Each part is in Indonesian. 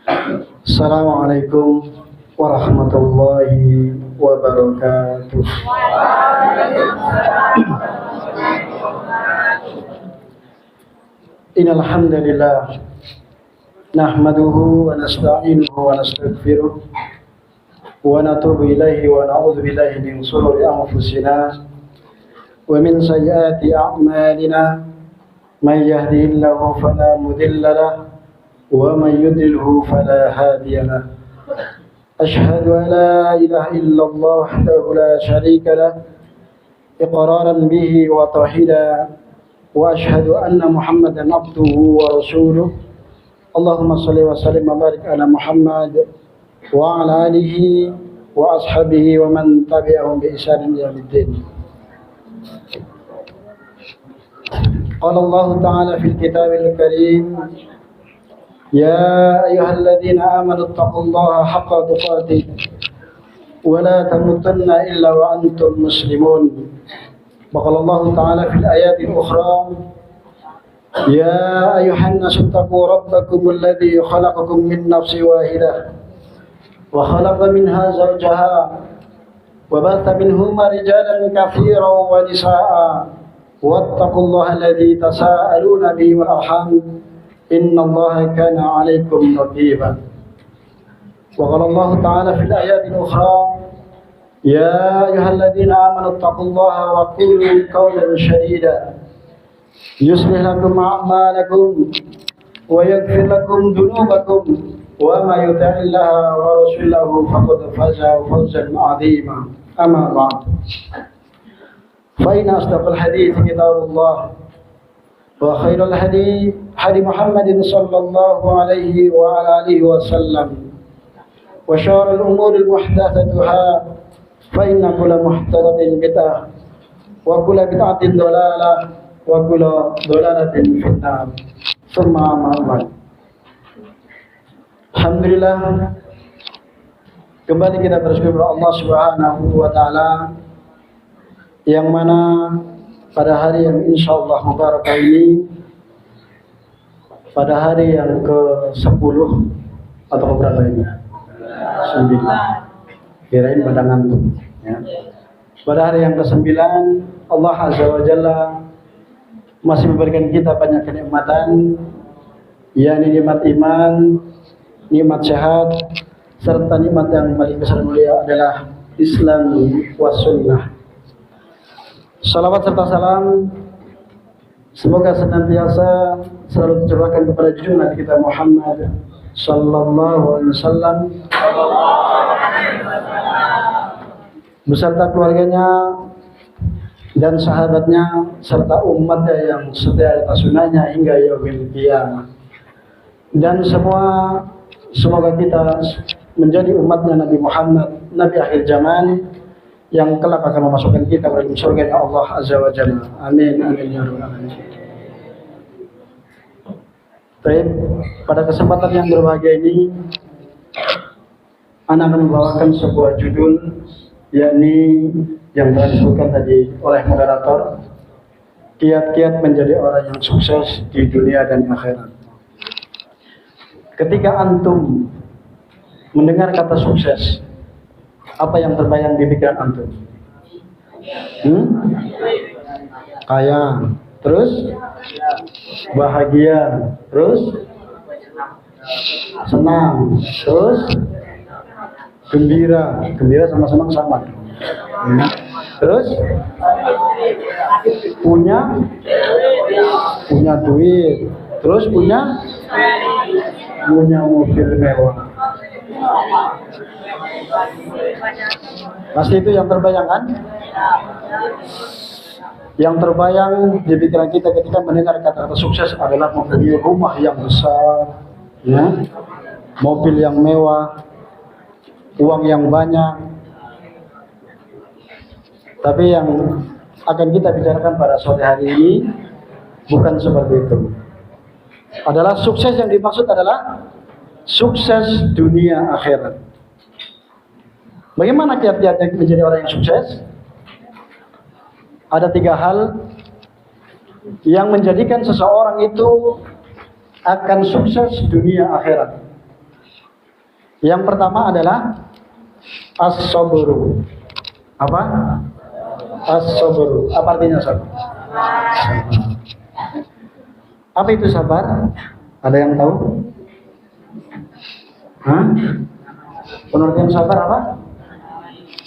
Assalamualaikum warahmatullahi wabarakatuh. Innal hamdalillah nahmaduhu wa nasta'inuhu wa nastaghfiruh wa natubu ilaihi wa na'udzu billahi min shururi anfusina wa min sayyiati a'malina may yahdihillahu fala mudilla lahu wa may yudlilhu fala hadiya lahu. Ashhadu an la ilaha illallah wahdahu la syarika lahu iqraran bihi wa tauhida wa ashhadu anna Muhammadan abduhu wa rasuluh. Allahumma shalli wa sallim wa barik ala Muhammad wa ala alihi wa ashabihi wa man tabi'ahum bi ihsan ila yaumiddin. Qala Allah ta'ala fil kitabil karim, يا أيها الذين آمنوا اتقوا الله حق تقاته ولا تموتن إلا وأنتم مسلمون. وقال الله تعالى في الآيات الأخرى يا أيها الناس اتقوا ربكم الذي خلقكم من نفس واحدة وخلق منها زوجها وبث منهما رجالا كثيرا ونساء واتقوا الله الذي تساءلون به والأرحام إن الله كان عليكم رقيبا. وقال الله تعالى في الآيات الأخرى يا أيها الذين آمنوا اتقوا الله وقولوا قولا سديدا يصلح لكم أعمالكم ويغفر لكم ذنوبكم وما يطع الله ورسوله فقد فاز فوزا عظيما. أما بعد فإن أصدق الحديث كتاب الله وخير الهدي هدي محمد صلى الله عليه وعلى آله وسلم وشر الأمور محدثاتها فإن كل محدثة بدعة وكل بدعة ضلالة وكل ضلالة في النار. ثم أما بعد. Alhamdulillah, kembali kita bersyukur kepada Allah Subhanahu wa taala yang mana pada hari yang insyaallah mubarakah ini, pada hari yang ke-10 atau keberapa ini? 9. Kirain pada ngantuk ya. Pada hari yang ke-9 Allah Azza wa Jalla masih memberikan kita banyak kenikmatan, yakni nikmat iman, nikmat sehat, serta nikmat yang paling besar mulia adalah Islam wa sunnah. Salawat serta salam semoga senantiasa selalu tercurahkan kepada junjungan Nabi kita Muhammad sallallahu alaihi wasallam beserta keluarganya dan sahabatnya serta umatnya yang setia atas sunnahnya hingga yaumil qiyamah. Dan semoga kita menjadi umatnya Nabi Muhammad, Nabi akhir zaman yang kelak akan memasukkan kita ke dalam surga Allah Azza wa Jalla. Amin amin ya rabbal alamin. Baik, pada kesempatan yang berbahagia ini Ana akan membawakan sebuah judul, yakni yang telah disebutkan tadi oleh moderator, kiat-kiat menjadi orang yang sukses di dunia dan akhirat. Ketika antum mendengar kata sukses, apa yang terbayang di pikiran antum? Kaya, terus bahagia, terus senang, terus gembira. Gembira sama senang sama. Terus punya duit, terus punya mobil mewah. Pasti itu yang terbayang kan? Yang terbayang di pikiran kita ketika mendengar kata-kata sukses adalah membeli rumah yang besar, ya, mobil yang mewah, uang yang banyak. Tapi yang akan kita bicarakan pada sore hari ini bukan seperti itu. Adalah sukses yang dimaksud adalah sukses dunia akhirat. Bagaimana kiat-kiatnya menjadi orang yang sukses? Ada 3 hal yang menjadikan seseorang itu akan sukses dunia akhirat. Yang pertama adalah as-sabru. Apa? As-sabru. Apa artinya sabar? Apa itu sabar? Ada yang tahu? Hah? Pengertian sabar apa?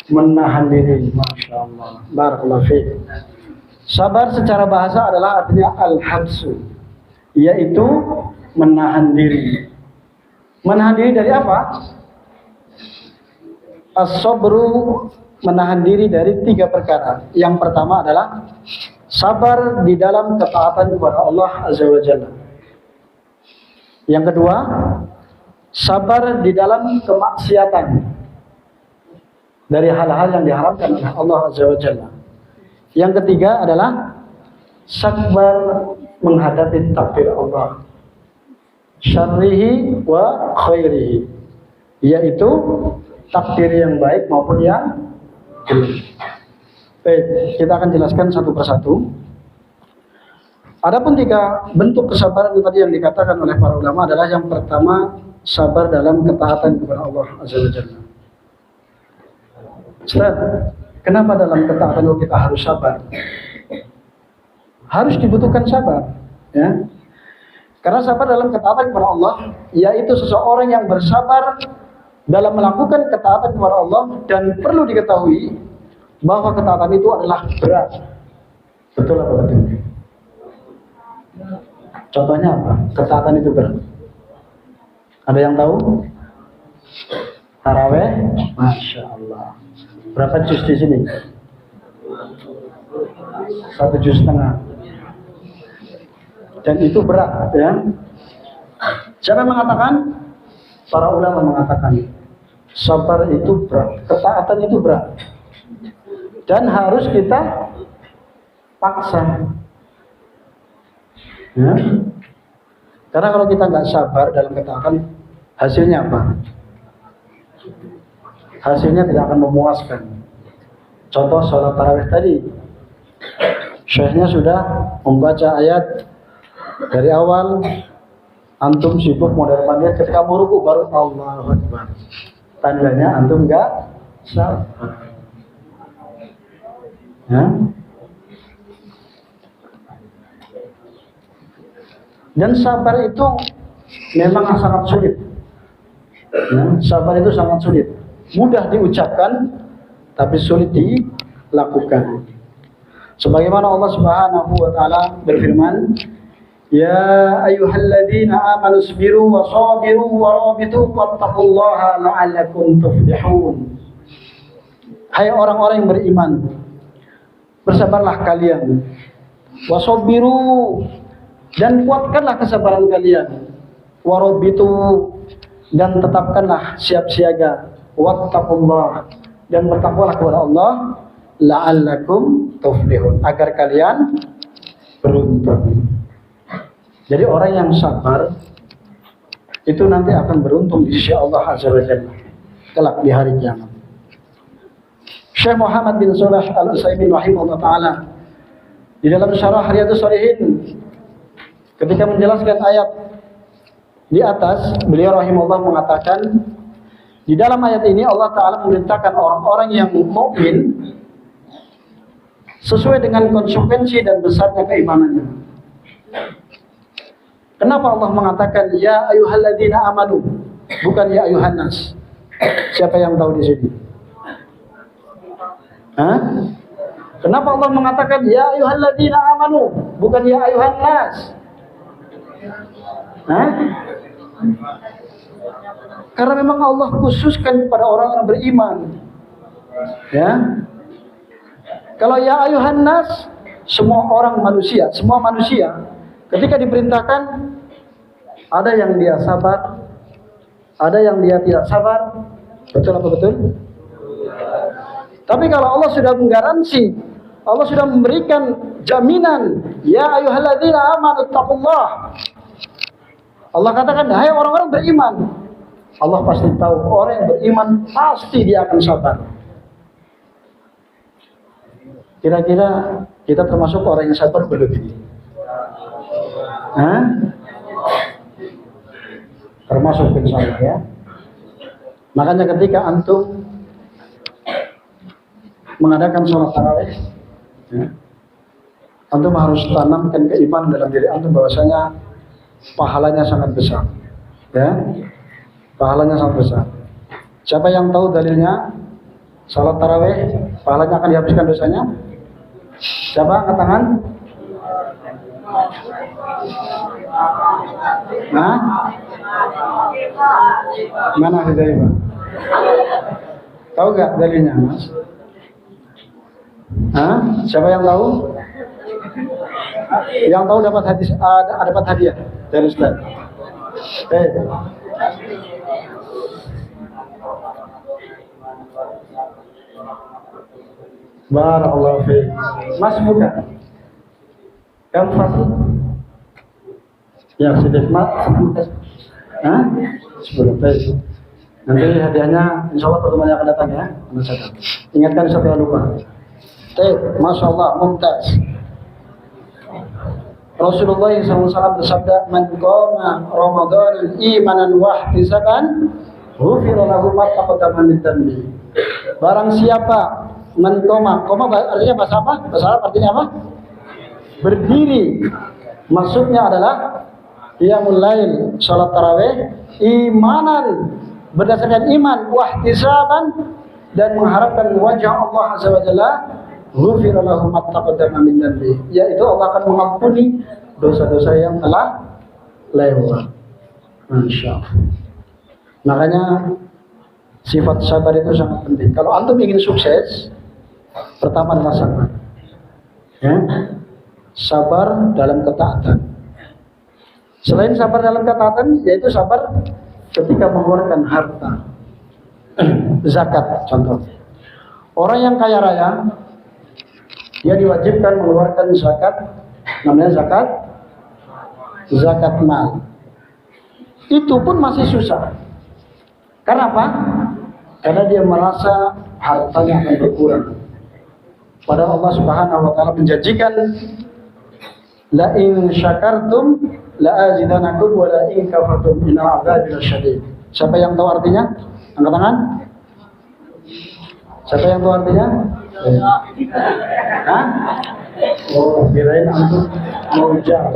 Menahan diri. Masya Allah. Barakallahu fiik. Sabar secara bahasa adalah artinya al-habsu, yaitu menahan diri. Menahan diri dari apa? As-sabru, menahan diri dari 3 perkara. Yang pertama adalah sabar di dalam ketaatan kepada Allah Azza wa Jalla. Yang kedua, sabar di dalam kemaksiatan dari hal-hal yang diharamkan oleh Allah Azza wa Jalla. Yang ketiga adalah sabar menghadapi takdir Allah, syarrihi wa khairihi, yaitu takdir yang baik maupun yang jelek. Baik, kita akan jelaskan satu persatu. Adapun 3 bentuk kesabaran tadi yang dikatakan oleh para ulama adalah yang pertama, sabar dalam ketaatan kepada Allah Azza wa Jalla. Ustaz, kenapa dalam ketaatan kita harus sabar? Harus dibutuhkan sabar, ya. Karena sabar dalam ketaatan kepada Allah, yaitu seseorang yang bersabar dalam melakukan ketaatan kepada Allah, dan perlu diketahui bahwa ketaatan itu adalah berat. Betul apa betul? Contohnya apa? Ketaatan itu berat. Ada yang tahu? Taraweh, Masya Allah. Berapa juz di sini? 1,5 juz. Dan itu berat, ya. Siapa yang mengatakan? Para ulama mengatakan sabar itu berat, ketaatan itu berat, dan harus kita paksa. Ya. Karena kalau kita nggak sabar dalam ketaatan, hasilnya apa? Hasilnya tidak akan memuaskan. Contoh sholat tarawih tadi, syekhnya sudah membaca ayat dari awal, antum sibuk model-model, ketika mau ruku baru Allahu Akbar. Tandanya antum nggak sabar. Ya. Dan sabar itu memang sangat sulit. Ya, sabar itu sangat sulit. Mudah diucapkan, tapi sulit dilakukan. Sebagaimana Allah Subhanahu wa taala berfirman, "Ya ayyuhalladzina amanu sabiru wa sabiru wa rabitu wattaqullaha la'allakum tuflihun." Hai orang-orang yang beriman, bersabarlah kalian. Wasabiru, dan kuatkanlah kesabaran kalian. Warabitu, dan tetapkanlah siap siaga. Wattaqullah, dan bertakwalah kepada Allah. La'allakum tuflihun, agar kalian beruntung. Jadi orang yang sabar itu nanti akan beruntung di sisi Allah Azza wa Jalla kelak di hari kiamat. Syekh Muhammad bin Shalih Al-Utsaimin rahimahullah taala di dalam syarah Riyadhus Shalihin ketika menjelaskan ayat di atas, beliau rahimahullah mengatakan, di dalam ayat ini Allah taala memerintahkan orang-orang yang mukmin sesuai dengan konsekuensi dan besarnya keimanannya. Kenapa Allah mengatakan ya ayyuhalladzina amanu, bukan ya ayyuhan nas? Siapa yang tahu di sini? Hah? Kenapa Allah mengatakan ya ayyuhalladzina amanu, bukan ya ayyuhan nas? Hah? Karena memang Allah khususkan kepada orang-orang beriman. Ya. Kalau ya ayyuhan nas, semua orang manusia, semua manusia ketika diperintahkan, ada yang dia sabar, ada yang dia tidak sabar. Betul apa betul? Tapi kalau Allah sudah menggaransi, Allah sudah memberikan jaminan, ya ayyuhalladzina amanu taqullah. Allah katakan, hai orang-orang beriman. Allah pasti tahu orang yang beriman pasti dia akan sabar. Kira-kira kita termasuk orang yang sabar belum ini? Hah? Termasuk insya Allah ya. Makanya ketika antum mengadakan sholat tarawih, ya, antum harus tanamkan keimanan dalam diri antum bahwasanya pahalanya sangat besar, ya, pahalanya sangat besar. Siapa yang tahu dalilnya? Sholat tarawih pahalanya akan dihapuskan dosanya. Siapa angkat tangan? Nah, mana Hidayah? Tahu gak dalilnya, Mas? Hah? Siapa yang tahu? Yang tahu dapat hadis, dapat hadiah dari Ustaz. Barakallahu fiik. Mas buka. Kamu pasti? Ya, sudah Mas. Hah? Sebelum tes. Nanti hadiahnya insya Allah pertemuan yang akan datang ya. Ingatkan sampai lupa. Masya Allah, mumtaz. Rasulullah SAW bersabda, "Man qama Ramadan imanan wa ihtisaban, ghufira lahu ma taqaddama min dhanbi." Barang siapa man qama artinya bahasa apa? Bahasa Arab artinya apa? Berdiri. Maksudnya adalah qiyamul lail, salat tarawih, imanan, berdasarkan iman, wahtisaban, dan mengharapkan wajah Allah Azza wa Jalla, ghufira lahu ma taqaddama min dhanbi, yaitu Allah akan mengampuni dosa-dosa yang telah lewat. Masya Allah. Makanya sifat sabar itu sangat penting. Kalau antum ingin sukses, pertama adalah sabar. Ya. Sabar dalam ketaatan. Selain sabar dalam ketaatan, yaitu sabar ketika mengeluarkan harta. Zakat contoh. Orang yang kaya raya, dia diwajibkan mengeluarkan zakat, namanya zakat mal. Itu pun masih susah. Karena apa? Karena dia merasa hartanya akan berkurang. Padahal Allah Subhanahu wa taala menjanjikan, la in syakartum la azidanakum wa la in kafartum inna adzabi lasyadid. Siapa yang tahu artinya? Angkat tangan. Siapa yang tahu artinya? Hah? Oh, kirain antum mau jawab.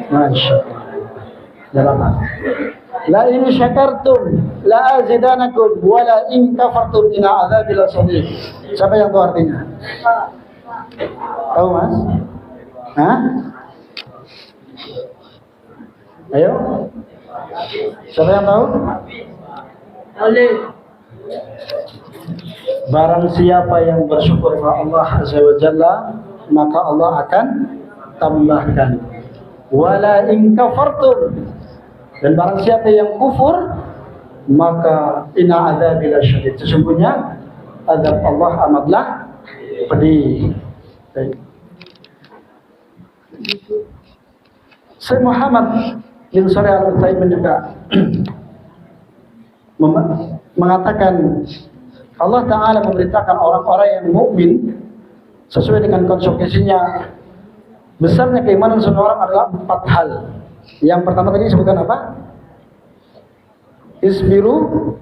Masya Allah. Jalan. La in syakartum la azidanakum wa la in kafartum inna adzabi lasyadid. Siapa yang tahu artinya? Tahu Mas? Hah? Ayo. Siapa yang tahu? Barang siapa yang bersyukur kepada Allah Azza wa Jalla, maka Allah akan tambahkan. Wala in kafartum, dan barang siapa yang kufur, maka inna adzabi lasyadid, sesungguhnya azab Allah amatlah pedih. Syekh Muhammad bin Shalih Al-Utsaimin juga mengatakan, Allah Ta'ala memerintahkan orang-orang yang mukmin sesuai dengan konsekuensinya. Besarnya keimanan seseorang adalah 4 hal. Yang pertama tadi disebutkan apa? Isbiru,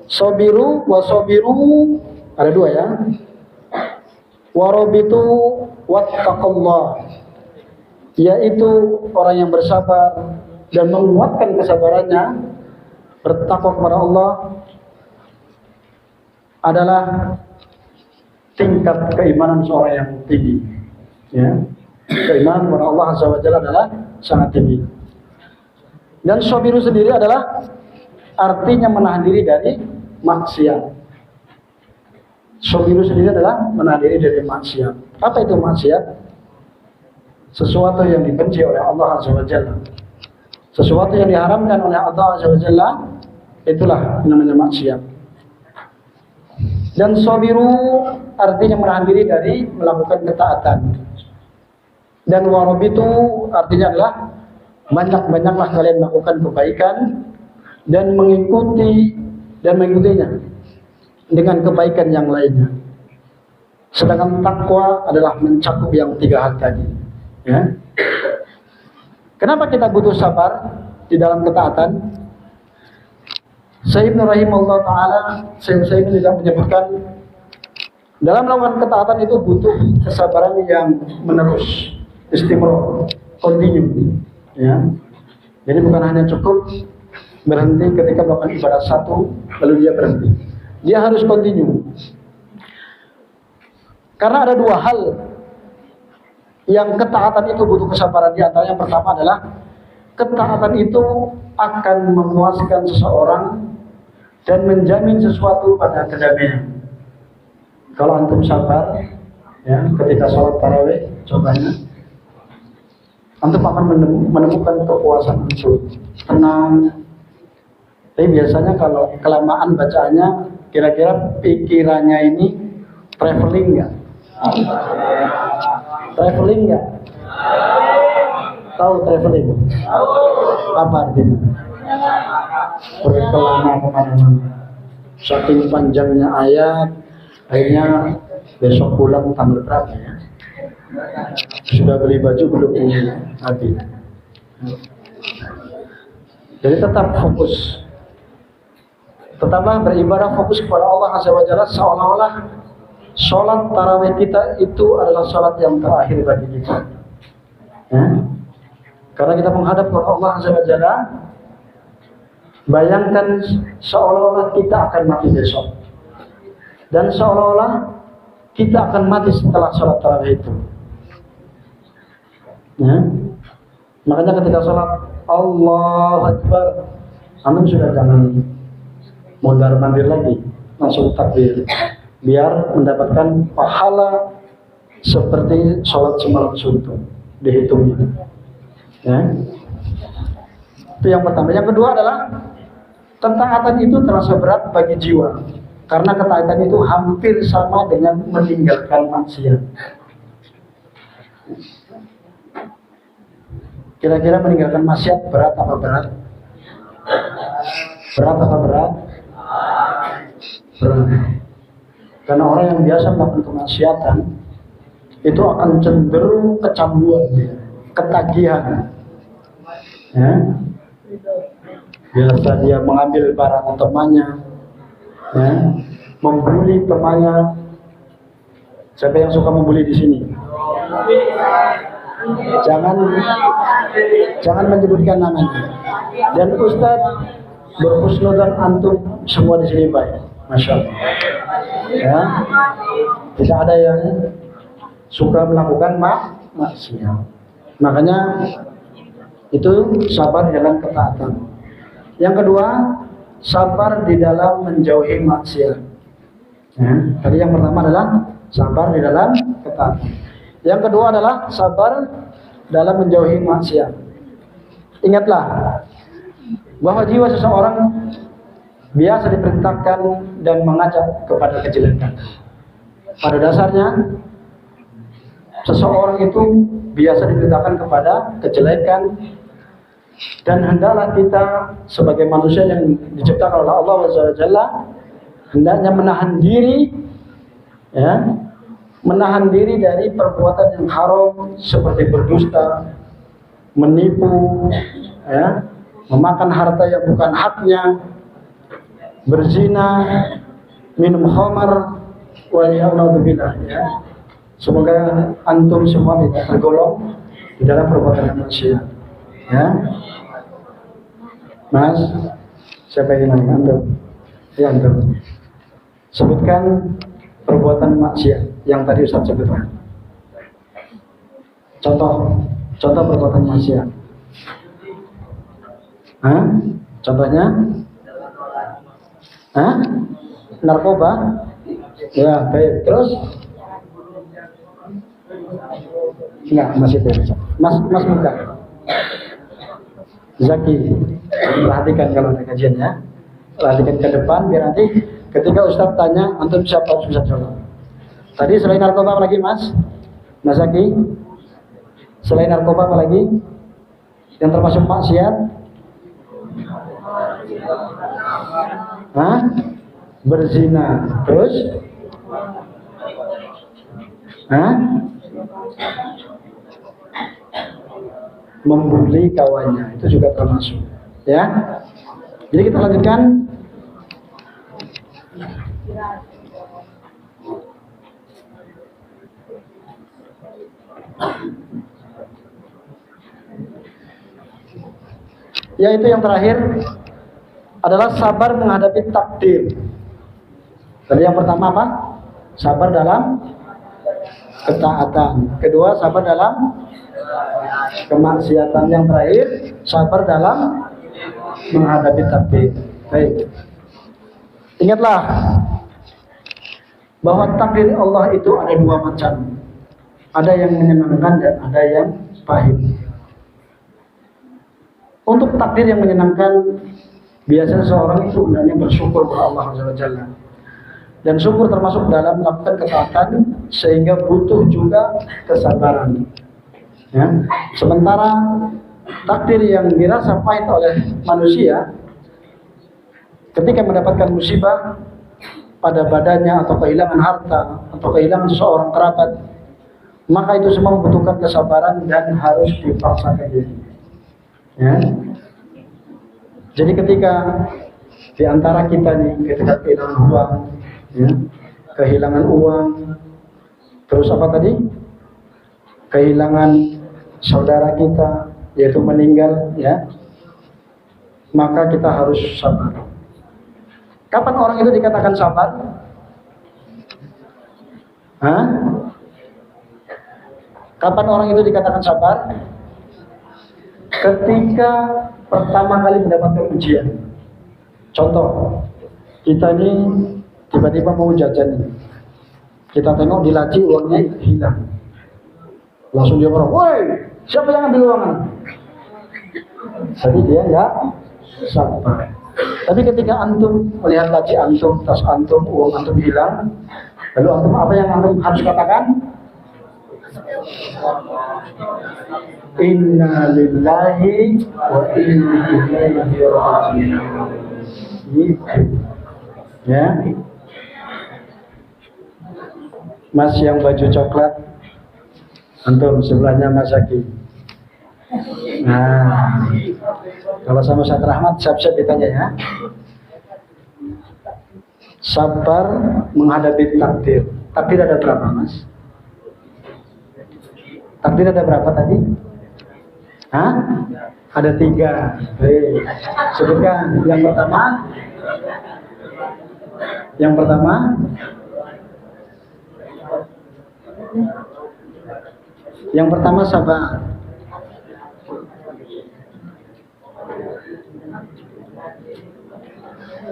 sobiru, wasobiru. Ada 2 ya. Warobitu, wattaqallah, yaitu orang yang bersabar dan menguatkan kesabarannya, bertakwa kepada Allah, adalah tingkat keimanan seorang yang tinggi. Ya. Keimanan kepada Allah Azza wa Jalla adalah sangat tinggi. Dan sobiru sendiri adalah artinya menahan diri dari maksiat. Sobiru sendiri adalah menahan diri dari maksiat. Apa itu maksiat? Sesuatu yang dibenci oleh Allah Azza wa Jalla, sesuatu yang diharamkan oleh Allah Azza wa Jalla, itulah namanya maksiat. Dan sobiru artinya menahan diri dari melakukan ketaatan. Dan warobitu artinya adalah banyak-banyaklah kalian melakukan kebaikan dan mengikutinya dengan kebaikan yang lainnya. Sedangkan takwa adalah mencakup yang 3 hal tadi. Ya. Kenapa kita butuh sabar di dalam ketaatan? Syekh Ibnu rahimahullah taala, Syekh juga menyebutkan dalam melakukan ketaatan itu butuh kesabaran yang menerus, istimror, continue, ya. Jadi bukan hanya cukup berhenti ketika melakukan ibadah satu lalu dia berhenti. Dia harus continue. Karena ada dua hal yang ketaatan itu butuh kesabaran. Di antara yang pertama adalah ketaatan itu akan memuaskan seseorang dan menjamin sesuatu pada kedamaian. Kalau antum sabar, ya, ketika sholat tarawih, contohnya, antum akan menemukan kepuasan antum, tenang. Tapi biasanya kalau kelamaan bacaannya, kira-kira pikirannya ini traveling nggak? Traveling nggak? Tahu traveling? Apa artinya? Berkelana kemana-mana. Saking panjangnya ayat, akhirnya besok pulang tanggal berapa ya? Sudah beli baju belum ini habis. Jadi tetap fokus. Tetaplah beribadah fokus kepada Allah Azza wa Jalla, seolah-olah sholat tarawih kita itu adalah sholat yang terakhir bagi kita. Ya? Karena kita menghadap kepada Allah Azza wa Jalla. Bayangkan seolah-olah kita akan mati besok, dan seolah-olah kita akan mati setelah sholat tarawih itu. Ya? Makanya ketika sholat Allahu Akbar, antum sudah jangan mondar-mandir lagi, langsung takbir, biar mendapatkan pahala seperti sholat semalam suntuk dihitungnya. Ya? Itu yang pertama. Yang kedua adalah ketaatan itu terasa berat bagi jiwa, karena ketaatan itu hampir sama dengan meninggalkan maksiat. Kira-kira meninggalkan maksiat berat apa berat? Berat apa berat? Berat. Karena orang yang biasa melakukan kemaksiatan itu akan cenderung kecanduan, ketagihan. Ya? Biasa dia mengambil barang temannya, ya, membuli temannya. Siapa yang suka membuli di sini? Jangan menyebutkan namanya. Dan Ustadz berhusnudzon antum semua di sini baik, masya Allah. Ya, tidak ada yang suka melakukan maksiat. Makanya itu sabar dalam ketaatan. Yang kedua, sabar di dalam menjauhi maksiat. Ya, tadi yang pertama adalah sabar di dalam ketaatan. Yang kedua adalah sabar dalam menjauhi maksiat. Ingatlah bahwa jiwa seseorang biasa diperintahkan dan mengajak kepada kejelekan. Pada dasarnya, seseorang itu biasa diperintahkan kepada kejelekan. Dan hendaklah kita sebagai manusia yang diciptakan oleh Allah SWT hendaknya menahan diri, ya, menahan diri dari perbuatan yang haram seperti berdusta, menipu, ya, memakan harta yang bukan haknya, berzina, minum khamar, waliyahnaudzubillah, ya. Semoga antum semua tidak tergolong di dalam perbuatan manusia. Ya, Mas, siapa yang namanya antum? Ya antum. Sebutkan perbuatan maksiat yang tadi Ustaz sebutkan. Contoh perbuatan maksiat. Hah? Contohnya? Hah? Narkoba? Ya, baik. Terus? Enggak, masih belum. Mas buka. Zaki, perhatikan kalau ada kajiannya, perhatikan ke depan biar nanti ketika Ustaz tanya antum siapa bisa jawab. Tadi selain narkoba apa lagi Mas Zaki? Selain narkoba apa lagi yang termasuk maksiat? Hah? Berzina. Terus? Hah? Membuli kawannya, itu juga termasuk, ya. Jadi kita lanjutkan. Yaitu yang terakhir adalah sabar menghadapi takdir. Tadi yang pertama apa? Sabar dalam ketaatan. Kedua, sabar dalam kemaksiatan. Yang terakhir, sabar dalam menghadapi takdir. Baik. Ingatlah bahwa takdir Allah itu ada dua macam. Ada yang menyenangkan dan ada yang pahit. Untuk takdir yang menyenangkan, biasanya seorang itu hendaknya bersyukur kepada Allah Subhanahu wa taala. Dan syukur termasuk dalam melakukan ketaatan, sehingga butuh juga kesabaran. Ya. Sementara takdir yang dirasa pahit oleh manusia, ketika mendapatkan musibah pada badannya atau kehilangan harta atau kehilangan seseorang kerabat, maka itu semua membutuhkan kesabaran dan harus dipaksakan diri. Ya. Jadi ketika di antara kita nih, ketika kehilangan uang, ya, kehilangan uang, terus apa tadi? Kehilangan saudara kita, yaitu meninggal, ya, maka kita harus sabar. Kapan orang itu dikatakan sabar? Hah? Kapan orang itu dikatakan sabar? Ketika pertama kali mendapatkan ujian. Contoh, kita ini tiba-tiba mau jajan. Kita tengok di laci uangnya hilang. Langsung dia bilang, "Woi, siapa yang ambil uangnya?" Jadi dia enggak sabar. Tapi ketika antum melihat laci antum, tas antum, uang antum hilang, lalu antum apa yang antum harus katakan? Inna lillahi wa inna ilaihi raji'un. Ya. Mas yang baju coklat, antum sebelahnya Mas Zaki. Nah, kalau sama Ustaz Rahmat, siap-siap ditanya ya. Sabar menghadapi takdir. Takdir ada berapa, Mas? Takdir ada berapa tadi? Hah? Ada 3. Baik. Sebutkan. Yang pertama. Yang pertama. Yang pertama sabar.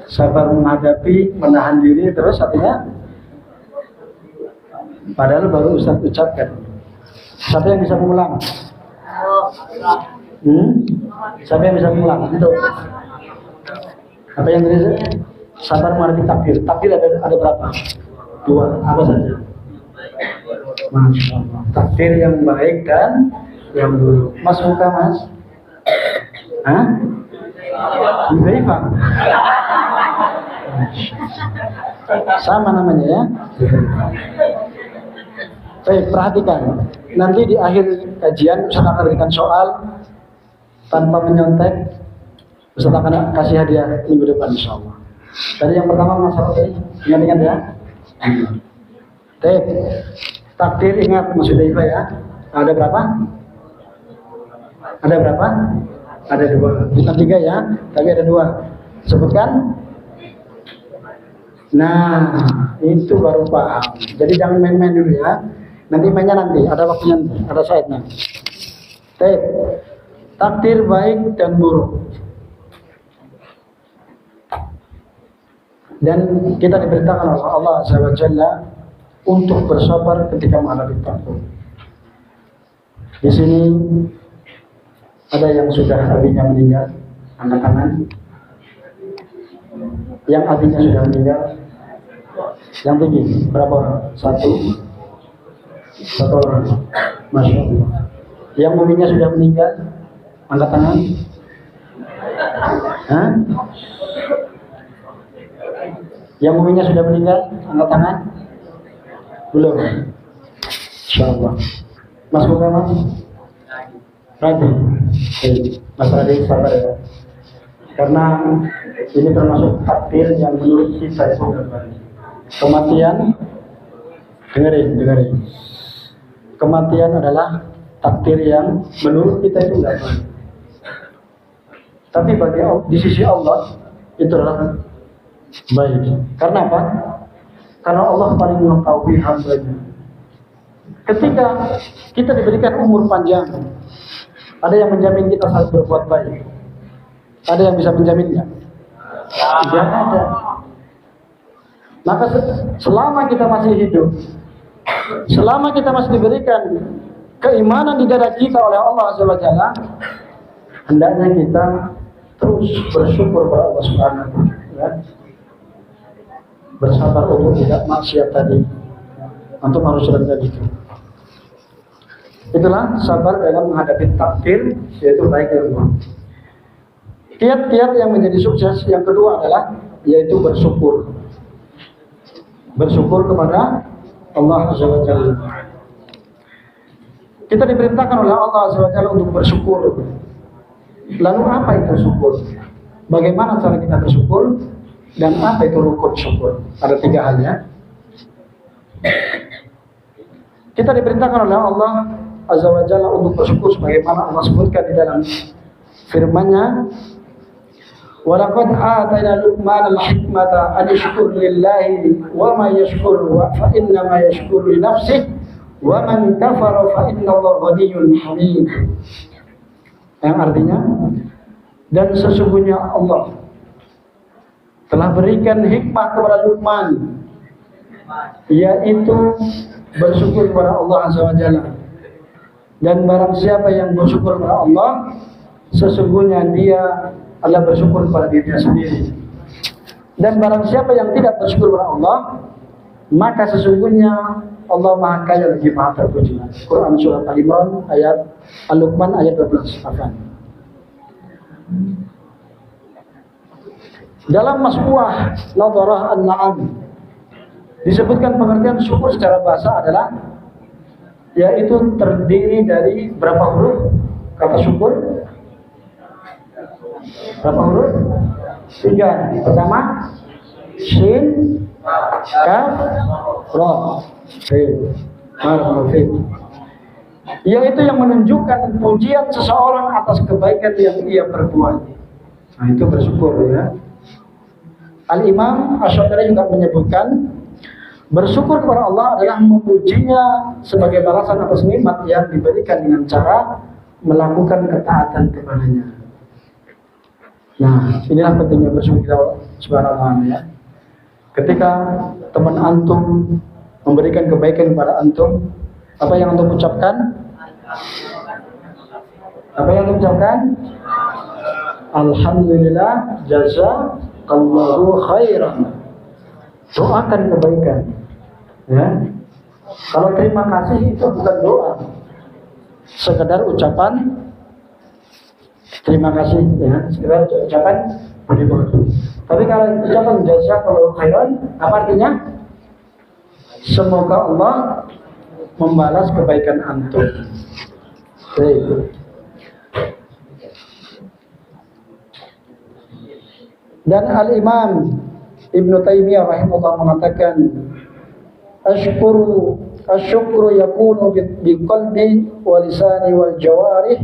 Sabar menghadapi, menahan diri, terus artinya padahal baru Ustaz ucapkan. Siapa yang bisa mengulang? Siapa yang bisa mengulang? Itu. Apa yang tadi? Sabar menghadapi takdir. Takdir ada berapa? 2. Apa saja? Masya Allah. Takdir yang baik dan yang buruk. Mas muka Mas? Hah? Hudzaifah. Sama namanya ya. Baik, perhatikan. Nanti di akhir kajian Ustaz akan berikan soal tanpa menyontek. Ustaz akan kasih hadiah minggu depan insyaallah. Tadi yang pertama masalah tadi, ingat-ingat ya. Baik. Takdir ingat Mas Hudzaifah ya. Ada berapa? Ada berapa? Ada 2. Bukan 3 ya, tapi ada 2. Sebutkan. Nah, itu baru paham. Jadi jangan main-main dulu ya. Nanti mainnya nanti, ada waktunya, ada saatnya. Baik. Takdir baik dan buruk. Dan kita diperintahkan oleh Allah SWT untuk bersabar ketika menghadapi takdir. Di sini ada yang sudah abinya meninggal, angkat tangan. Yang abinya sudah meninggal, yang tinggi berapa orang? 1 orang. Masya Allah. Yang muminya sudah meninggal, angkat tangan. Hah? Yang muminya sudah meninggal, angkat tangan. Belum. Insyaallah. Mas muka Mas. Radi. Mas Radi sabar ya. Karena ini termasuk takdir yang menurut kita itu kematian. Dengerin. Kematian adalah takdir yang menurut kita itu tidak baik. Tapi bagi di sisi Allah itu adalah baik. Karena apa? Karena Allah paling mengetahui hambanya. Ketika kita diberikan umur panjang, ada yang menjamin kita harus berbuat baik. Ada yang bisa menjaminnya? Tidak ada. Maka selama kita masih hidup, selama kita masih diberikan keimanan di dada kita oleh Allah Azza wa Jalla, hendaknya kita terus bersyukur kepada Allah Subhanahu wa Ta'ala. Bersabar untuk tidak maksiat tadi. Antum harus rendah itu. Itulah sabar dalam menghadapi takdir, yaitu baik dan buruk. Kiat-kiat yang menjadi sukses yang kedua adalah yaitu bersyukur. Bersyukur kepada Allah Azza wa Jalla. Kita diperintahkan oleh Allah Azza wa Jalla untuk bersyukur. Lalu apa itu syukur? Bagaimana cara kita bersyukur? Dan apa itu rukun syukur? Ada 3 hal ya. Kita diperintahkan oleh Allah Azza wa Jalla untuk bersyukur sebagaimana Allah sebutkan di dalam firman-Nya, "Wa laqad atayna Luqman al-hikmata an yashkur lillahi wa ma yashkur fa inna ma yashkuru li nafsihi wa man kafara fa inna Allaha ghaniyyun hamid." Yang artinya, dan sesungguhnya Allah telah berikan hikmah kepada Luqman, yaitu bersyukur kepada Allah Azza wa Jalla. Dan barang siapa yang bersyukur kepada Allah, sesungguhnya dia adalah bersyukur kepada dirinya sendiri. Dan barang siapa yang tidak bersyukur kepada Allah, maka sesungguhnya Allah Maha Kaya lagi Maha Terpuji. Quran Surat Al-Imran ayat Al-Luqman ayat 12. Dalam Masmuah Nadharah An-Na'am disebutkan pengertian syukur secara bahasa adalah yaitu terdiri dari berapa huruf kata syukur? Berapa huruf? 3. Pertama Shin, Kaf, Ra. Yaitu yang menunjukkan pujian seseorang atas kebaikan yang ia perbuat. Nah, itu bersyukur ya. Al-Imam Asy-Syafi'i juga menyebutkan bersyukur kepada Allah adalah memujinya sebagai balasan atas nikmat yang diberikan dengan cara melakukan ketaatan kepadanya. Nah, inilah pentingnya bersyukur kepada Subhanallah ya. Ketika teman antum memberikan kebaikan kepada antum, apa yang antum ucapkan? Apa yang antum ucapkan? Alhamdulillah jazakallahu khairan. Doakan kebaikan. Ya. Kalau terima kasih itu bukan doa, sekedar ucapan terima kasih ya, sekedar ucapan bersyukur. Tapi kalau ucapan jazakallahu khairan, apa artinya? Semoga Allah membalas kebaikan antum. Baik. Dan Al-Imam Ibnu Taimiyah rahimahullah mengatakan, asyukru yakunu biqalbi wa lisani wal jawarih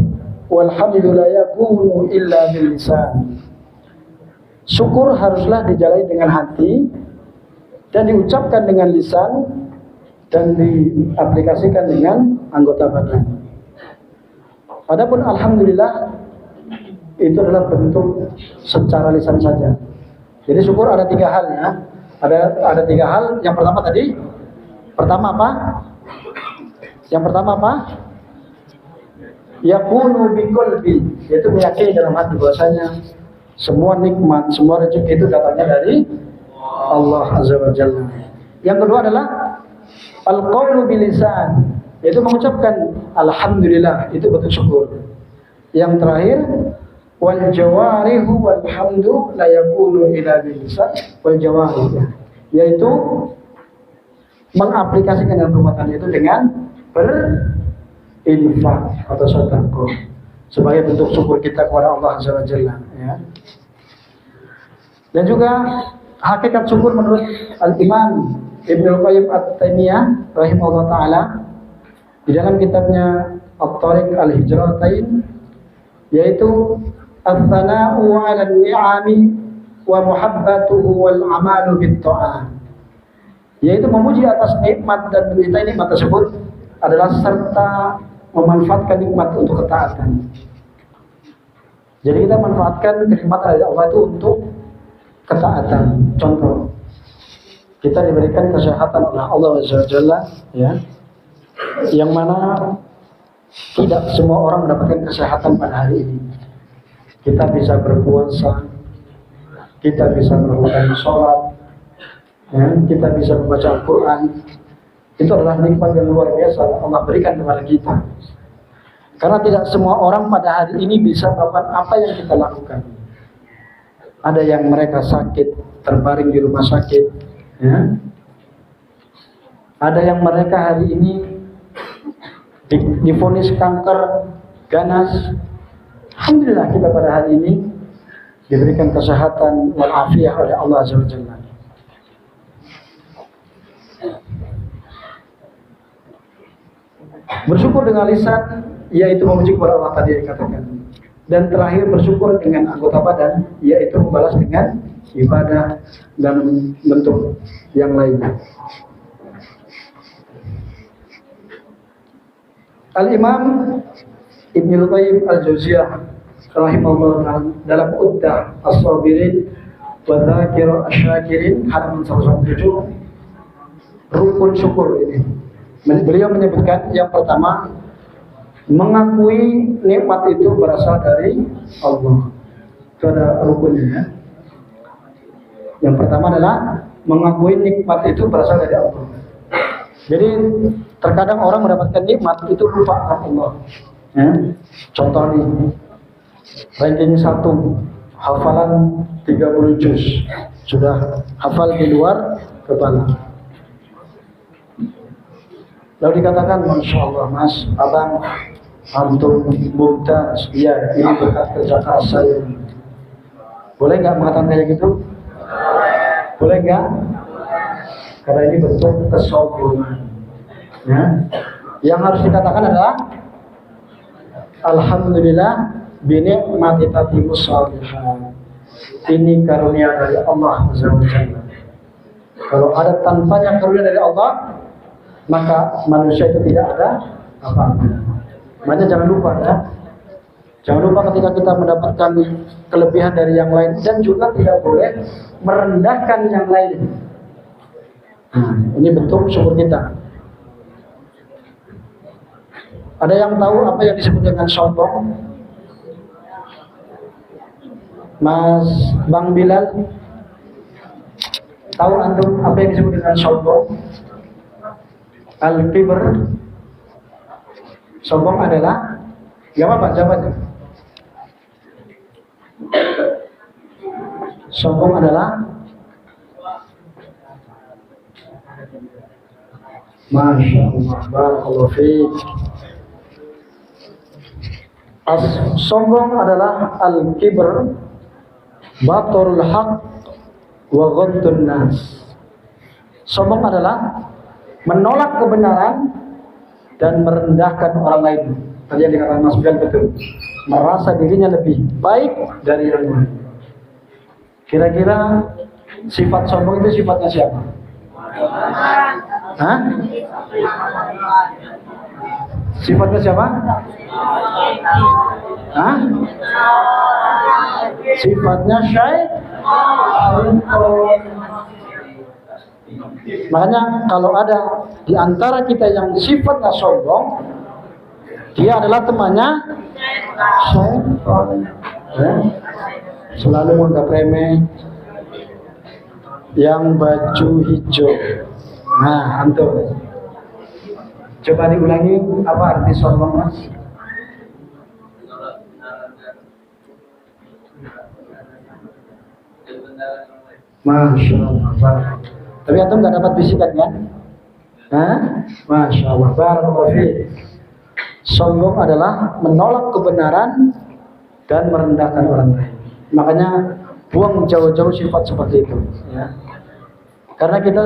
walhamdu la yakunu illa bil lisan. Syukur haruslah dijalani dengan hati dan diucapkan dengan lisan dan diaplikasikan dengan anggota badan. Adapun alhamdulillah itu adalah bentuk secara lisan saja. Jadi syukur ada 3 hal ya. Ada 3 hal. Yang pertama tadi, apa? Yang pertama apa? Yakunu biqalbi, yaitu meyakini dalam hati bahwasanya semua nikmat, semua rezeki itu datangnya dari Allah Azza wa Jalla. Yang kedua adalah al-qaulu bil lisan, yaitu mengucapkan alhamdulillah, itu bentuk syukur. Yang terakhir wal jawarihu walhamdu la yakunu illa bil lisan wal jawarih, yaitu mengaplikasikan dalam perbuatan itu dengan berinfak atau sedekah sebagai bentuk syukur kita kepada Allah Azza wa Jalla ya. Dan juga hakikat syukur menurut Al-Imam Ibnu Qayyim At-Taimiyah rahimahullah taala di dalam kitabnya At-Tariq Al-Hijratain, yaitu as-sana'u 'ala an-ni'ami wa muhabbatuhu wal 'amalu bit-ta'ah, yaitu memuji atas nikmat dan menyintai nikmat tersebut adalah serta memanfaatkan nikmat untuk ketaatan. Jadi kita manfaatkan kenikmatan dari Allah itu untuk ketaatan. Contoh, kita diberikan kesehatan oleh Allah Subhanahu, ya, yang mana tidak semua orang mendapatkan kesehatan pada hari ini. Kita bisa berpuasa, kita bisa melakukan sholat, ya, kita bisa membaca Al-Quran. Itu adalah nikmat yang luar biasa Allah berikan kepada kita. Karena tidak semua orang pada hari ini bisa melakukan apa yang kita lakukan. Ada yang mereka sakit, terbaring di rumah sakit, ya. Ada yang mereka hari ini divonis kanker ganas. Alhamdulillah kita pada hari ini diberikan kesehatan walafiat oleh Allah Azza wa Jalla. Bersyukur dengan lisan, yaitu memuji kepada Allah tadi yang dikatakan. Dan terakhir bersyukur dengan anggota badan, yaitu membalas dengan ibadah dan bentuk yang lainnya. Al-Imam Ibnu Qayyim Al-Jauziyah rahimahullah dalam Uddah As-Sabirin wa Dzakira Asy-Syakirin halaman 107, rukun syukur ini. Beliau menyebutkan yang pertama, mengakui nikmat itu berasal dari Allah. Itu ada rukunnya, ya. Yang pertama adalah mengakui nikmat itu berasal dari Allah. Jadi terkadang orang mendapatkan nikmat itu lupa akan Allah, ya. Contoh nih, ranking 1 hafalan 30 juz, sudah hafal di luar kepala. Lalu dikatakan, Masya Allah mas, abang, antum mumtaz, ya ini berkat kerja keras saya. Boleh nggak mengatakan kayak gitu? Boleh nggak? Karena ini bentuk kesombongan, ya. Yang harus dikatakan adalah Alhamdulillah binikmati tatimus shalihat. Ini karunia dari Allah Azza wa Jalla. Kalau ada tanpanya karunia dari Allah, maka manusia itu tidak ada apa-apa. Makanya jangan lupa, ya. Jangan lupa ketika kita mendapatkan kelebihan dari yang lain, dan juga tidak boleh merendahkan yang lain. Ini bentuk syukur kita. Ada yang tahu apa yang disebut dengan sombong? Mas Bang Bilal, tahu antum apa yang disebut dengan sombong? Al-kibr. Sombong adalah, gak apa-apa, jawabnya. Sombong adalah, Masya Allah, barakallahu fiik. Sombong adalah al-kibr, batorul haq, wa ghamtun nas. Sombong adalah menolak kebenaran dan merendahkan orang lain. Tadi yang dikatakan Mas Bian betul, merasa dirinya lebih baik dari yang lain. Kira-kira sifat sombong itu sifatnya siapa? Hah? Sifatnya siapa? Hah? Sifatnya syaitan. Makanya kalau ada di antara kita yang sifatnya sombong, dia adalah temannya syaitan, ya? Selalu menganggap remeh yang baju hijau. Nah, antum coba diulangi, apa arti sombong, mas? Masya Allah. Tapi antum nggak dapat bisikan kan? Hah? Masya Allah. Barakallahu fiik. Sombong adalah menolak kebenaran dan merendahkan orang lain. Makanya buang jauh-jauh sifat seperti itu, ya. Karena kita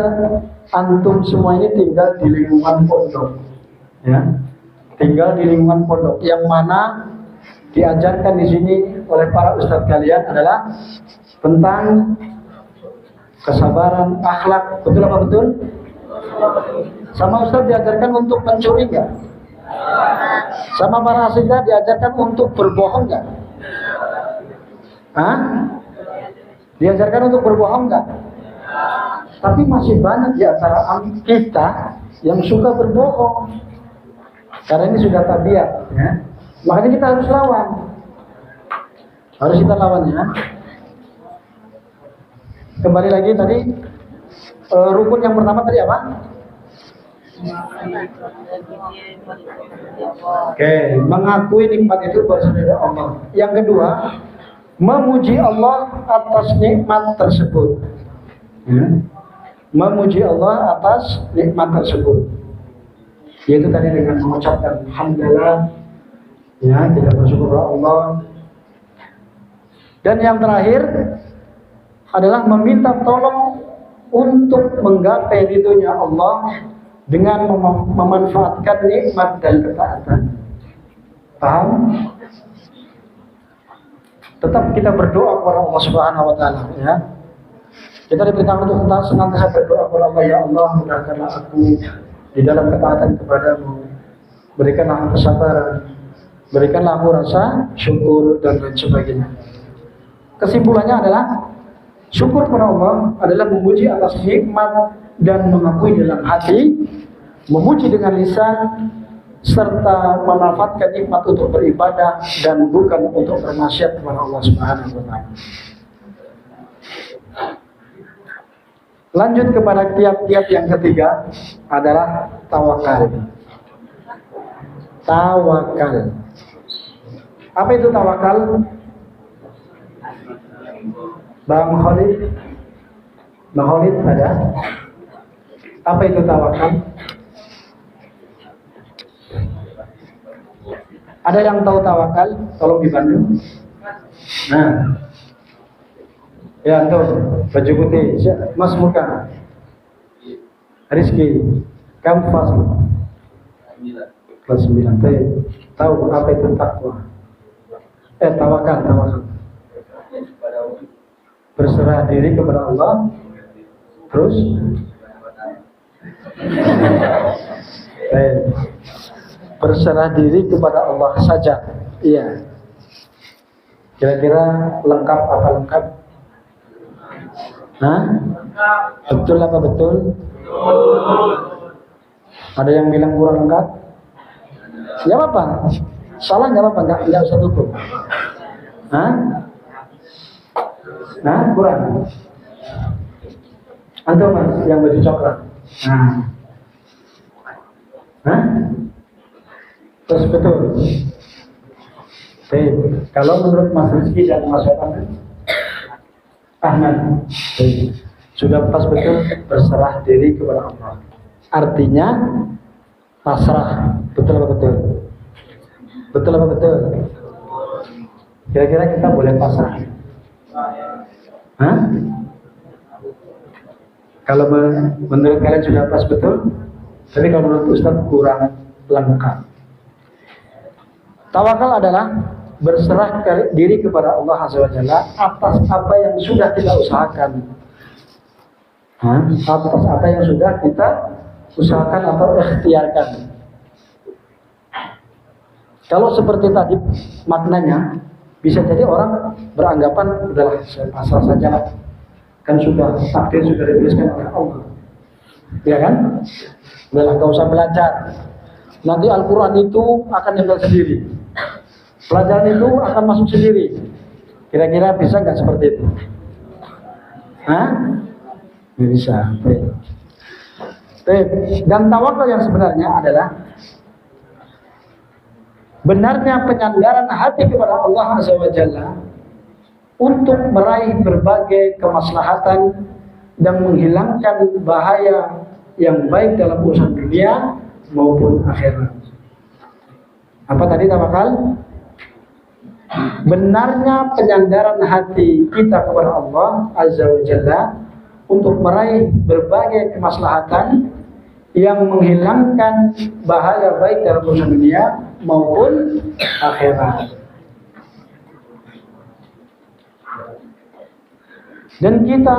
antum semua ini tinggal di lingkungan pondok, ya. Tinggal di lingkungan pondok yang mana diajarkan di sini oleh para ustadz kalian adalah tentang kesabaran, akhlak. Betul apa betul? Sama ustadz diajarkan untuk mencuri nggak? Sama para asyidah diajarkan untuk berbohong nggak? Hah? Diajarkan untuk berbohong nggak? Tapi masih banyak di antara kita yang suka berbohong. Karena ini sudah tabiat, ya. Makanya kita harus lawan. Harus kita lawan, ya. Kembali lagi tadi, rukun yang pertama tadi apa? Oke, mengakui nikmat itu berasal dari Allah. Yang kedua, memuji Allah atas nikmat tersebut, ya. Memuji Allah atas nikmat tersebut, yaitu tadi dengan mengucapkan alhamdulillah, ya, kita bersyukur kepada Allah. Dan yang terakhir adalah meminta tolong untuk menggapai ridhonya Allah dengan memanfaatkan nikmat dan ketaatan. Paham? Tetap kita berdoa kepada Allah Subhanahu wa taala, ya. Kita diperintahkan untuk senantiasa berdoa kepada Allah, ya Allah, mudahkanlah aku di dalam ketaatan kepadamu. Berikanlah kesabaran, berikanlah aku rasa syukur dan lain sebagainya. Kesimpulannya adalah syukur kepada Allah adalah memuji atas nikmat dan mengakui dalam hati, memuji dengan lisan, serta memanfaatkan nikmat untuk beribadah dan bukan untuk bermaksiat kepada Allah Subhanahu wa taala. Lanjut kepada kiat-kiat yang ketiga adalah tawakal. Tawakal. Apa itu tawakal? Bang Khalid? Bang Khalid ada? Apa itu tawakal? Ada yang tahu tawakal? Tolong dibantu. Nah, ya tuh, baju putih, Mas Muka, Rizky, kamu kelas 9. Tahu apa itu takwa? Tawakal. Berserah diri kepada Allah, terus berserah diri kepada Allah saja. Iya. Kira-kira lengkap apa lengkap? Hah? Betul apa betul? Ada yang bilang kurang lengkap? Ya apa? Salah nggak apa-apa, nggak usah dukung. Hah? Nah, kurang. Antum Mas yang baju coklat. Hah? Terus betul. Kalau menurut Mas Rizky dan Mas Ahmad, sudah pas betul berserah diri kepada Allah. Artinya pasrah. Betul apa betul? Betul apa betul? Kira-kira kita boleh pasrah? Hah? Kalau menurut kalian sudah pas betul, tapi kalau menurut Ustaz kurang lengkap. Tawakal adalah berserah diri kepada Allah Azza wa Jalla atas apa yang sudah kita usahakan. Atas apa yang sudah kita usahakan atau ikhtiarkan. Kalau seperti tadi maknanya, bisa jadi orang beranggapan udahlah saya pasrah saja, kan sudah takdir sudah dituliskan oleh Allah, ya kan? Udahlah gak usah belajar, nanti Al-Quran itu akan nempel sendiri, pelajaran itu akan masuk sendiri. Kira-kira bisa nggak seperti itu? Hah? Nggak bisa. Dan tawakal yang sebenarnya adalah benarnya penyandaran hati kepada Allah Azza wa Jalla untuk meraih berbagai kemaslahatan dan menghilangkan bahaya yang baik dalam urusan dunia maupun akhirat. Apa tadi tawakal? benarnya penyandaran hati kita kepada Allah Azza wa Jalla untuk meraih berbagai kemaslahatan yang menghilangkan bahaya baik dalam urusan dunia maupun akhirat. Dan kita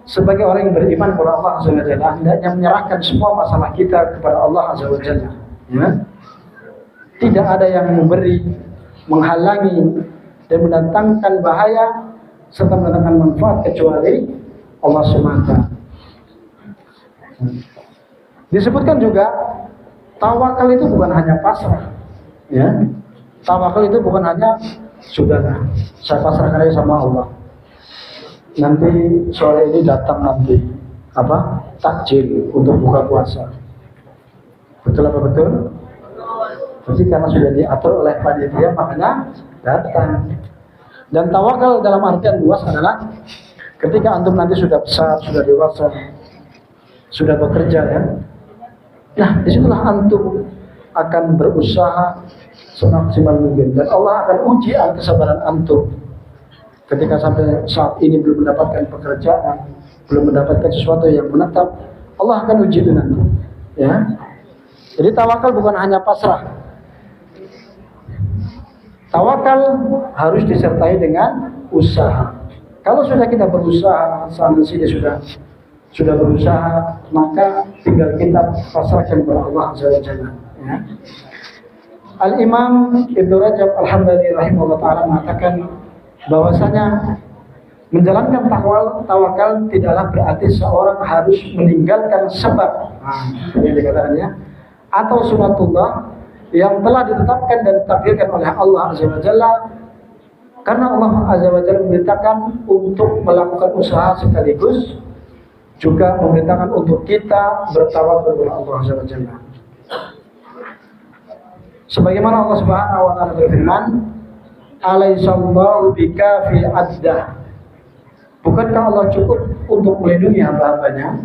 sebagai orang yang beriman kepada Allah Azza wa Jalla hendaknya menyerahkan semua masalah kita kepada Allah Azza wa Jalla. Ya? Tidak ada yang memberi, menghalangi dan mendatangkan bahaya serta mendatangkan manfaat kecuali Allah SWT. Disebutkan juga tawakal itu bukan hanya pasrah, ya. Tawakal itu bukan hanya sudahlah saya pasrahkan aja sama Allah. Nanti sore ini datang nanti takjil untuk buka puasa. Betul apa betul? Jadi karena sudah diatur oleh panitia makanya datang. Dan tawakal dalam artian luas adalah ketika antum nanti sudah besar, sudah dewasa, sudah bekerja, ya. Nah, disitulah antum akan berusaha semaksimal mungkin dan Allah akan uji kesabaran antum. Ketika sampai saat ini belum mendapatkan pekerjaan, belum mendapatkan sesuatu yang menetap, Allah akan uji itu nanti. Ya. Jadi tawakal bukan hanya pasrah. Tawakal harus disertai dengan usaha. Kalau sudah kita berusaha, sampai sini sudah berusaha, maka tinggal kita pasrahkan kepada Allah Azza wa Jalla. Ya. Al-Imam Ibnu Rajab Al-Hambali rahimahullah ta'ala mengatakan bahwasanya menjalankan tawakal tidaklah berarti seorang harus meninggalkan sebab yang dikatakannya atau sunatullah yang telah ditetapkan dan ditakdirkan oleh Allah Azza wa Jalla, karena Allah Azza wa Jalla memerintahkan untuk melakukan usaha sekaligus juga memerintahkan untuk kita bertawakal kepada Allah Azza wa Jalla. Sebagaimana Allah Subhanahu wa taala berfirman, "Alaihissallahu bikafi addah." Bukankah Allah cukup untuk melindungi hamba-hambanya?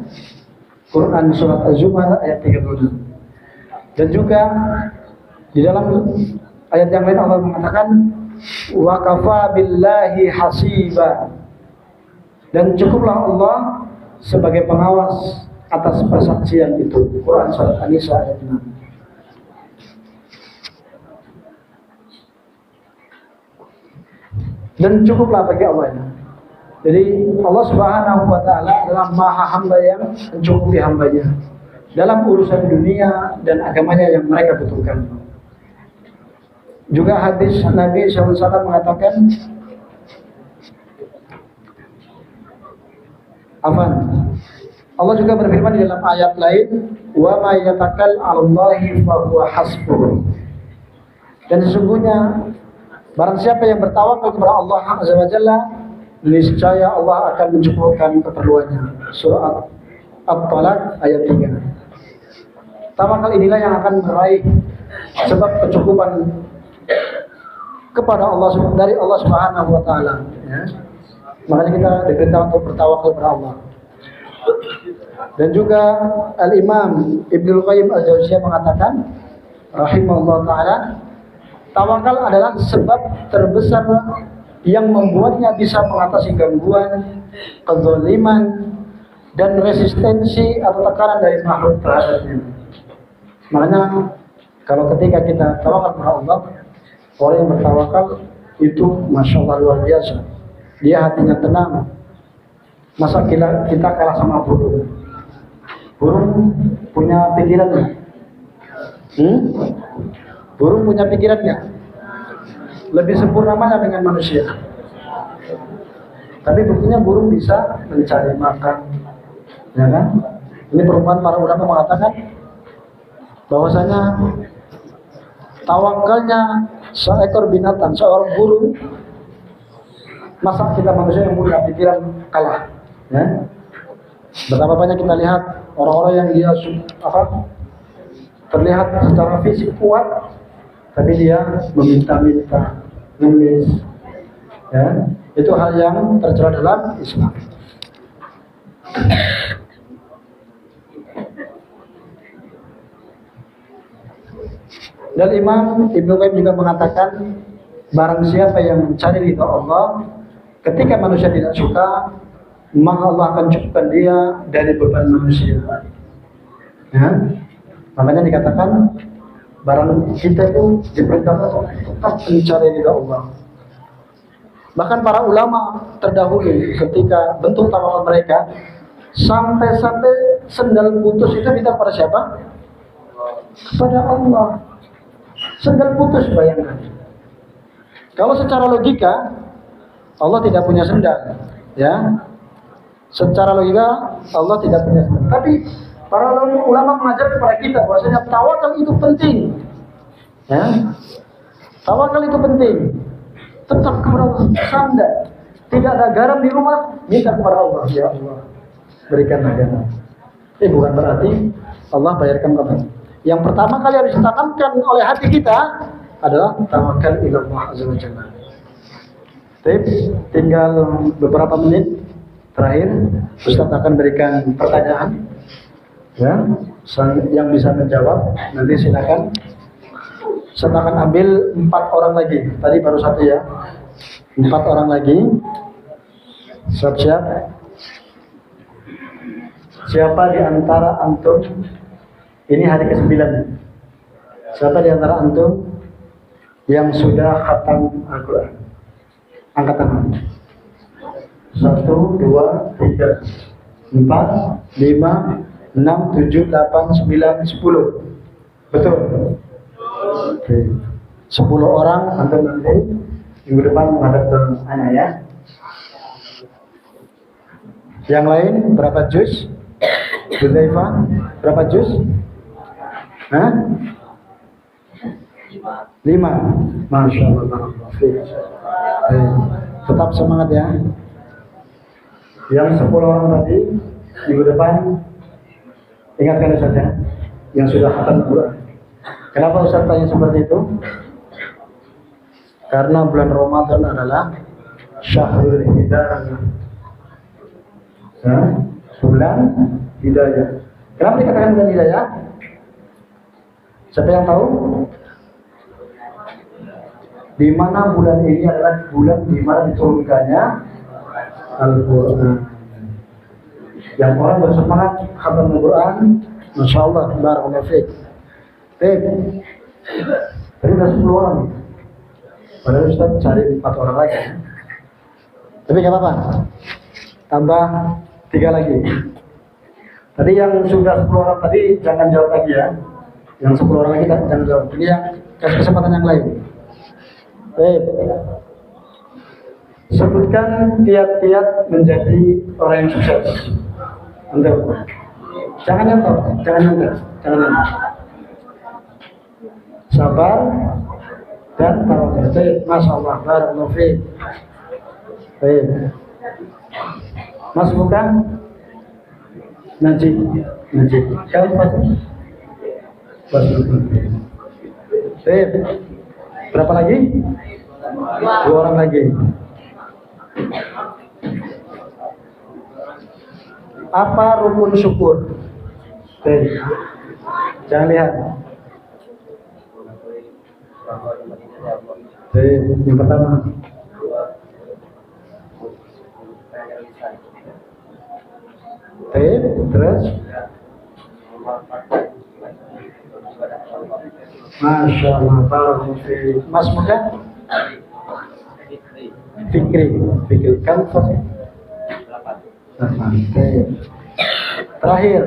Quran surat Az-Zumar ayat 36. Dan juga di dalam ayat yang lain Allah mengatakan, "Wa kafa billahi hasiba." Dan cukuplah Allah sebagai pengawas atas persaksian itu. Quran surat An-Nisa ayat 6. Dan cukuplah bagi Allah ya. Jadi Allah Subhanahu wa taala adalah Maha Hamba yang mencukupi hambanya dalam urusan dunia dan agamanya yang mereka butuhkan. Juga hadis Nabi SAW mengatakan, Allah juga berfirman di dalam ayat lain, "Wa may yatakal 'alallahi fa huwa hasbuh." Dan sesungguhnya barang siapa yang bertawakal kepada Allah Azza wa Jalla, niscaya Allah akan mencukupkan keperluannya. Surah At-Talaq ayat 3. Tawakal inilah yang akan meraih sebab kecukupan kepada Allah dari Allah Subhanahu wa taala, ya. Makanya kita diperintah untuk bertawakal kepada Allah. Dan juga Al-Imam Ibnu Qayyim Al-Jauziyah mengatakan rahimahullah taala, tawakal adalah sebab terbesar yang membuatnya bisa mengatasi gangguan, kezaliman, dan resistensi atau tekanan dari makhluk terhadapnya. Makanya kalau ketika kita tawakal kepada Allah, orang yang bertawakal itu Masya Allah luar biasa. Dia hatinya tenang. Masa kita kalah sama burung? Burung punya pikiran nggak? Burung punya pikiran nggak? Lebih sempurna mana dengan manusia? Tapi buktinya burung bisa mencari makan, ya kan? Ini perumpamaan para ulama mengatakan bahwasanya tawakalnya seekor binatang, seorang burung, masa kita manusia yang punya pikiran kalah, ya? Betapa banyak kita lihat orang-orang yang dia terlihat secara fisik kuat, tapi dia meminta-minta, ngemis, ya, itu hal yang tercela dalam Islam. Dan Imam Ibnu Qayyim juga mengatakan Barang siapa yang mencari ridha Allah, ketika manusia tidak suka, maka Allah akan cukupkan dia dari beban manusia. Ya? Makanya dikatakan barang kita itu diperintahkan tetap mencari ridha Allah. Bahkan para ulama terdahulu ketika bentuk tawakal mereka, sampai-sampai sendal putus itu minta pada siapa? Kepada Allah. Sendal putus, bayangkan. Kalau secara logika Allah tidak punya sendal, ya. Secara logika Allah tidak punya sendal. Tapi para ulama mengajar kepada kita bahwasanya tawakal itu penting. Ya. Tawakal itu penting. Tetap kepada Allah, sandal. Tidak ada garam di rumah, minta kepada Allah, ya Allah, berikanlah garam. Bukan berarti Allah bayarkan kamu. Yang pertama kali harus ditanamkan oleh hati kita adalah tawakal ila Allah azza wa jalla. Tinggal beberapa menit terakhir, Ustaz akan berikan pertanyaan. Ya, yang bisa menjawab nanti silakan. Saya akan ambil 4 orang lagi. Tadi baru 1 ya. 4 orang lagi. Siap-siap. Siapa di antara antum? Ini hari ke-9. Siapa di antara antum yang sudah khatam Al-Quran? Angkat tangan. 1, 2, 3, 4, 5, 6, 7, 8, 9, 10. Betul? Oke. 10 orang antum nanti minggu depan menghadap ke anak ya. Yang lain berapa juz? Hudzaifah berapa juz? Hah? 5. Masya Allah. Tetap semangat ya. Yang 10 orang tadi minggu depan ingatkan saja yang sudah khatam Quran. Kenapa Ustaz tanya seperti itu? Karena bulan Ramadan adalah Syahrul Hidayah. Bulan Hidayah. Kenapa dikatakan bulan Hidayah? Siapa yang tahu? Di mana bulan ini adalah bulan di mana diturunkannya Al-Quran. Yang orang bersemangat khatam Al-Quran, Masya Allah, barakallahu fiik. Tadi udah 10 orang. Padahal Ustaz cari 4 orang lagi. Tapi gak apa-apa. Tambah 3 lagi. Tadi yang sudah 10 orang tadi jangan jawab lagi ya. Yang 10 orang lagi jangan jawab. Ini yang kasih kesempatan yang lain. Sebutkan kiat-kiat menjadi orang yang sukses. Untuk jangan nyantor, jangan nyantor. Sabar dan tawakal. Masya Allah, barakallahu fiik. Mas bukan? Najib. Kamu pasti? Berapa lagi? 2 orang lagi. Apa rukun syukur? Jangan lihat. Yang pertama. Terus. Masya Allah, barakallahu. Mas muda? Fikri. Kan terakhir.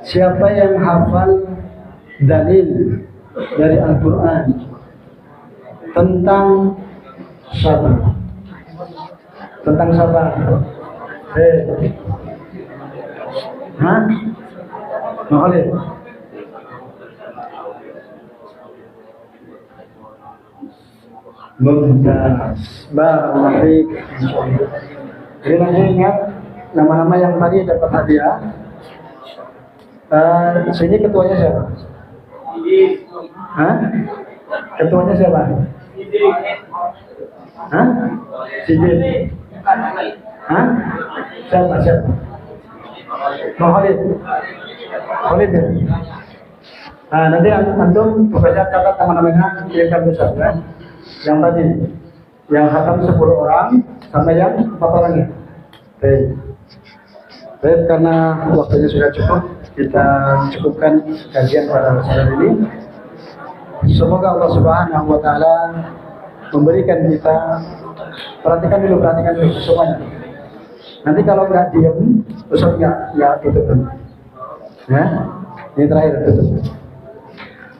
Siapa yang hafal dalil dari Al-Quran tentang sabar? Hah? Makhluk. Mumtaz. Baik. Jadi nanti ingat nama-nama yang tadi dapat hadiah. Sini ketuanya siapa? Hah? Ketuanya siapa? Hah? Sidin. Hah? Siapa? Khalid. Khalid ya? Nah, nanti antum baca catat nama-namanya kirimkan besar ya. Yang tadi, yang hatam 10 orang sama yang 4 orang ya. Baik, karena waktunya sudah cukup, kita cukupkan kajian pada masalah ini. Semoga Allah Subhanahu wa Ta'ala memberikan kita, perhatikan dulu semuanya. Nanti kalau nggak diem, Ustaz nggak tutup. Ya, ini terakhir tutup.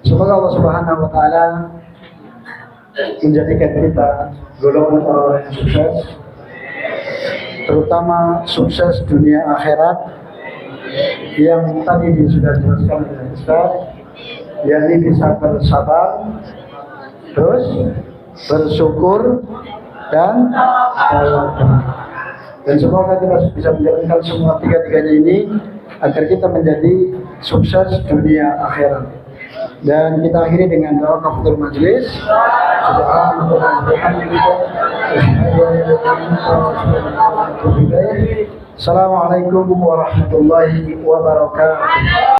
Semoga Allah Subhanahu wa Ta'ala menjadikan kita golongan orang yang sukses, terutama sukses dunia akhirat yang tadi sudah dijelaskan oleh Ustaz, yakni bisa bersabar, terus bersyukur dan tawakal. Dan semoga kita bisa menjalankan semua tiga-tiganya ini agar kita menjadi sukses dunia akhirat. Dan kita akhiri dengan doa kafaratul majlis. Assalamualaikum warahmatullahi wabarakatuh.